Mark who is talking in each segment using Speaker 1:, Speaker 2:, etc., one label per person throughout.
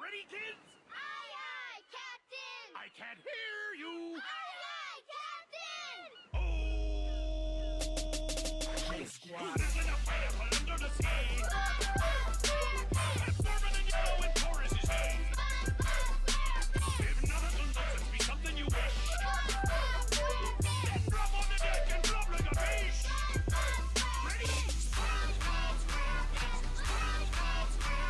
Speaker 1: Ready, kids?
Speaker 2: Aye, aye, Captain!
Speaker 1: I can't hear you.
Speaker 2: Aye, aye, Captain!
Speaker 1: Oh! Hey, squad. Sizzling up pineapple under the sea. Absorbent and yellow and porous is he. If none of the nonsense be something you wish, then drop on the deck and flop like a fish. Ready? SpongeBob SquarePants, SpongeBob SquarePants, SpongeBob SquarePants,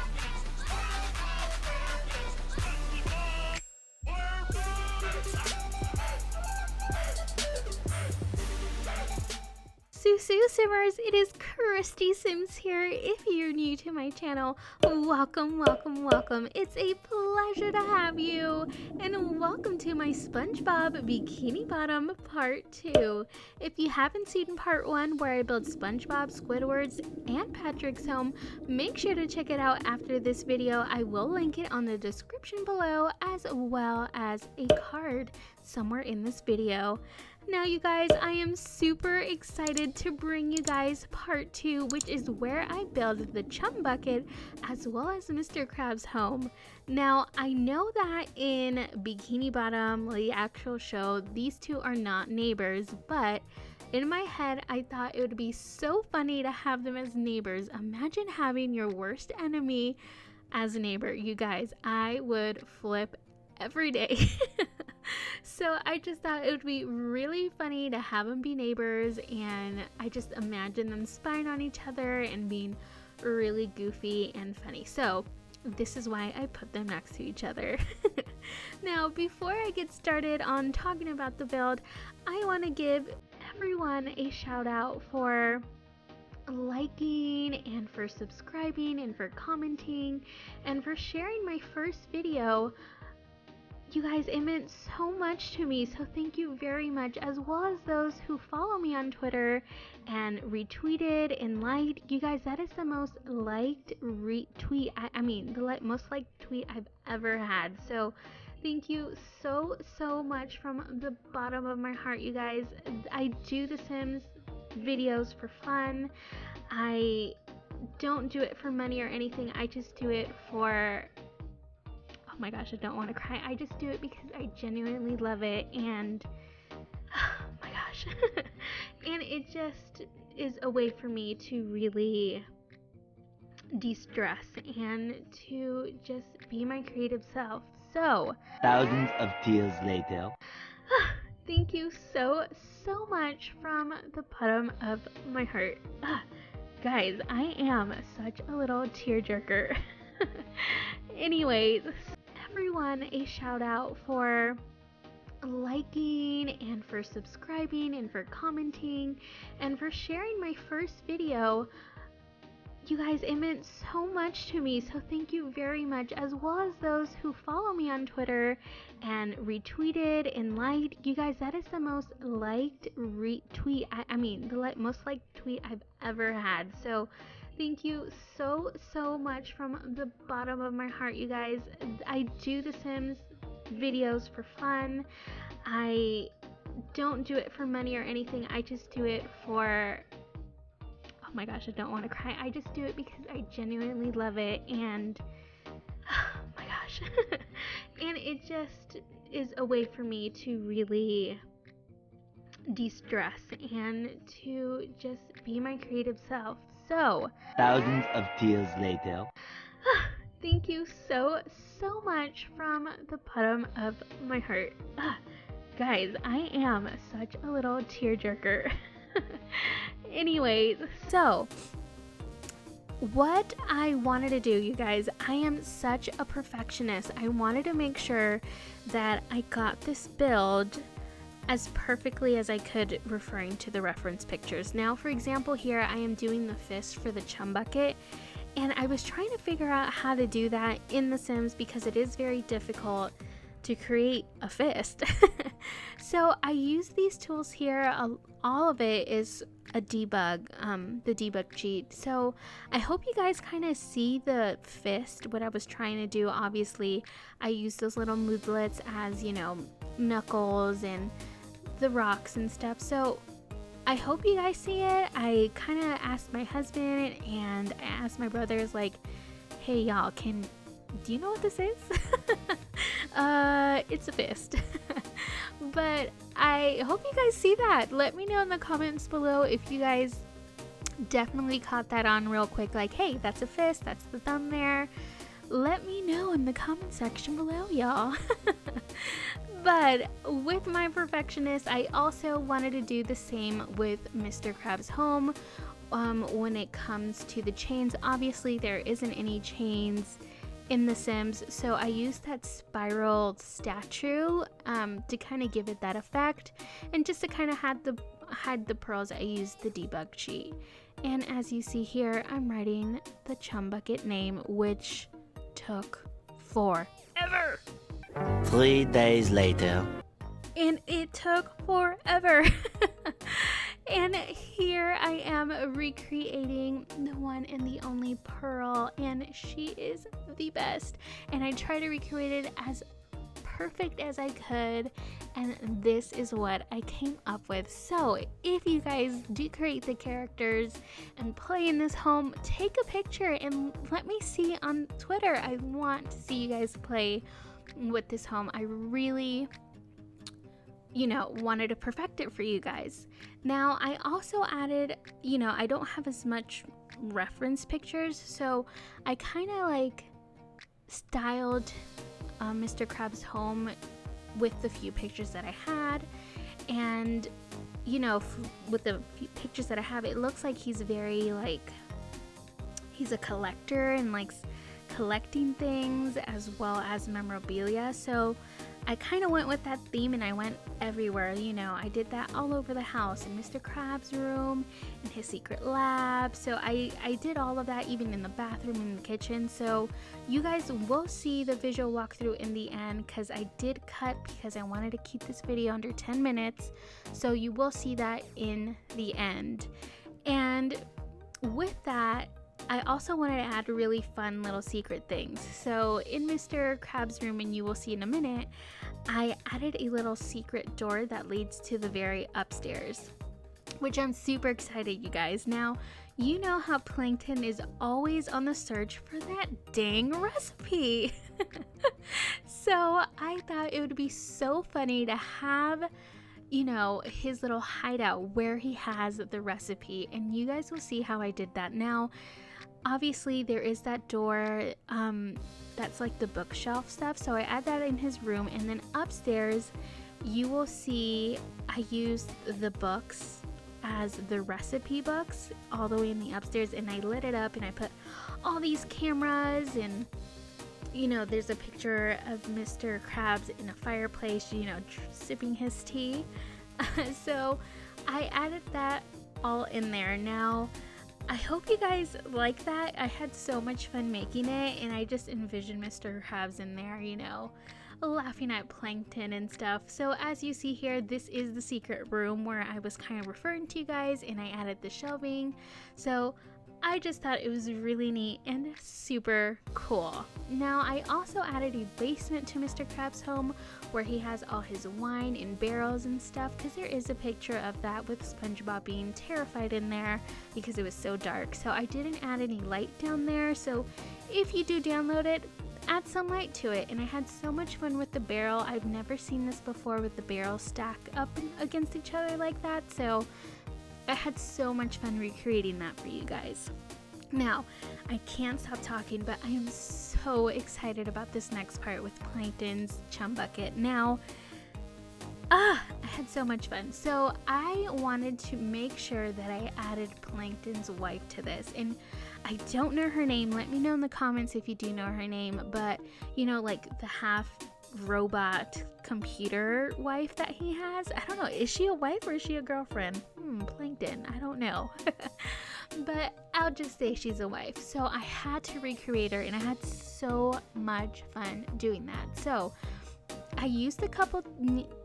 Speaker 3: SpongeBob Simmers, it is Krusty Sims here. If you're new to my channel, welcome, welcome, welcome. It's a pleasure to have you, and welcome to my SpongeBob Bikini Bottom Part 2. If you haven't seen Part 1 where I build SpongeBob, Squidward's, and Patrick's home, make sure to check it out after this video. I will link it on the description below, as well as a card somewhere in this video. Now you guys, I am super excited to bring you guys part 2, which is where I build the Chum bucket as well as Mr.Krabs' home. Now I know that in Bikini Bottom, the actual show, these two are not neighbors, but in my head I thought it would be so funny to have them as neighbors. Imagine having your worst enemy as a neighbor. You guys, I would flip every day. So I just thought it would be really funny to have them be neighbors, and I just imagine them spying on each other and being really goofy and funny. So this is why I put them next to each other. Now, before I get started on talking about the build, I want to give everyone a shout out for liking and for subscribing and for commenting and for sharing my first video. You guys, it meant so much to me, so thank you very much, as well as those who follow me on Twitter and retweeted and liked. You guys, that is the most liked retweet, the most liked tweet I've ever had. So thank you so much from the bottom of my heart, you guys. I do the Sims videos for fun. I don't do it for money or anything. I just do it for, oh my gosh, I don't want to cry. I just do it because I genuinely love it, and oh my gosh. And it just is a way for me to really de-stress and to just be my creative self. So
Speaker 4: thousands of tears later.
Speaker 3: thank you so much from the bottom of my heart. Guys, I am such a little tearjerker. Anyways, everyone a shout out for liking and for subscribing and for commenting and for sharing my first video. You guys, it meant so much to me, so thank you very much, as well as those who follow me on Twitter and retweeted and liked. You guys, that is the most liked retweet, the most liked tweet I've ever had. So thank you so much from the bottom of my heart, you guys. I do the Sims videos for fun. I don't do it for money or anything. I just do it for, oh my gosh, I don't want to cry. I just do it because I genuinely love it, and oh my gosh. And it just is a way for me to really de-stress and to just be my creative self. So
Speaker 4: Thousands of tears later.
Speaker 3: thank you so much from the bottom of my heart. Guys, I am such a little tearjerker. Anyways, so what I wanted to do, you guys, I am such a perfectionist. I wanted to make sure that I got this build as perfectly as I could, referring to the reference pictures. Now, for example, here I am doing the fist for the Chum bucket, and I was trying to figure out how to do that in The Sims because it is very difficult to create a fist. So I use these tools here. All of it is a debug, the debug cheat. So I hope you guys kind of see the fist, what I was trying to do. Obviously, I use those little moodlets as, you know, knuckles and the rocks and stuff. So I hope you guys see it. I kind of asked my husband and I asked my brothers, like, hey y'all, can do you know what this is? It's a fist. But I hope you guys see that. Let me know in the comments below if you guys definitely caught that on real quick. Like, hey, that's a fist, that's the thumb there. Let me know in the comment section below, y'all. But with my perfectionist, I also wanted to do the same with Mr. Krabs' home. When it comes to the chains, obviously there isn't any chains in The Sims, so I used that spiral statue to kind of give it that effect, and just to kind of hide the pearls, I used the debug cheat. And as you see here, I'm writing the Chum bucket name, which took forever.
Speaker 4: 3 days later.
Speaker 3: And it took forever. And here I am recreating the one and the only Pearl, and she is the best. And I try to recreate it as perfect as I could, and this is what I came up with. So if you guys do create the characters and play in this home, take a picture and let me see on Twitter. I want to see you guys play with this home. I really wanted to perfect it for you guys. Now I also added, I don't have as much reference pictures, so I kind of like styled Mr. Krabs' home with the few pictures that I had. And with the few pictures that I have, it looks like he's very he's a collector and likes collecting things as well as memorabilia. So I kind of went with that theme, and I went everywhere. I did that all over the house, in Mr. Krabs' room, in his secret lab. So I did all of that, even in the bathroom and the kitchen. So you guys will see the visual walkthrough in the end, because I did cut because I wanted to keep this video under 10 minutes. So you will see that in the end. And with that, I also wanted to add really fun little secret things. So in Mr. Krabs' room, and you will see in a minute, I added a little secret door that leads to the very upstairs, which I'm super excited, you guys. Now, you know how Plankton is always on the search for that dang recipe. So I thought it would be so funny to have his little hideout where he has the recipe, and you guys will see how I did that. Now, obviously there is that door that's like the bookshelf stuff, so I add that in his room. And then upstairs you will see I used the books as the recipe books all the way in the upstairs, and I lit it up and I put all these cameras, and there's a picture of Mr. Krabs in a fireplace, sipping his tea. So I added that all in there. Now, I hope you guys like that. I had so much fun making it, and I just envisioned Mr. Krabs in there, laughing at Plankton and stuff. So as you see here, this is the secret room where I was kind of referring to you guys, and I added the shelving. So I just thought it was really neat and super cool. Now, I also added a basement to Mr. Krabs' home where he has all his wine in barrels and stuff, because there is a picture of that with SpongeBob being terrified in there because it was so dark. So I didn't add any light down there, so if you do download it, add some light to it. And I had so much fun with the barrel. I've never seen this before, with the barrels stack up against each other like that, so I had so much fun recreating that for you guys. Now, I can't stop talking, but I am so excited about this next part with Plankton's Chum bucket. Now, I had so much fun. So I wanted to make sure that I added Plankton's wife to this, and I don't know her name. Let me know in the comments if you do know her name, but like the half robot computer wife that he has. I don't know, is she a wife or is she a girlfriend? Plankton, I don't know. But I'll just say she's a wife. So I had to recreate her, and I had so much fun doing that. So I used a couple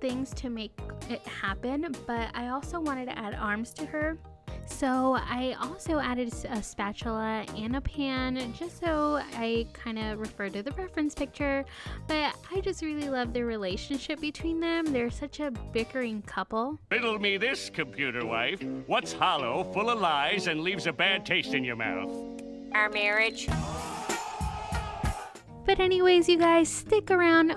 Speaker 3: things to make it happen, but I also wanted to add arms to her. So I also added a spatula and a pan, just so I kind of refer to the reference picture. But I just really love the relationship between them. They're such a bickering couple.
Speaker 1: Riddle me this, computer wife. What's hollow, full of lies, and leaves a bad taste in your mouth?
Speaker 5: Our marriage.
Speaker 3: But anyways, you guys, stick around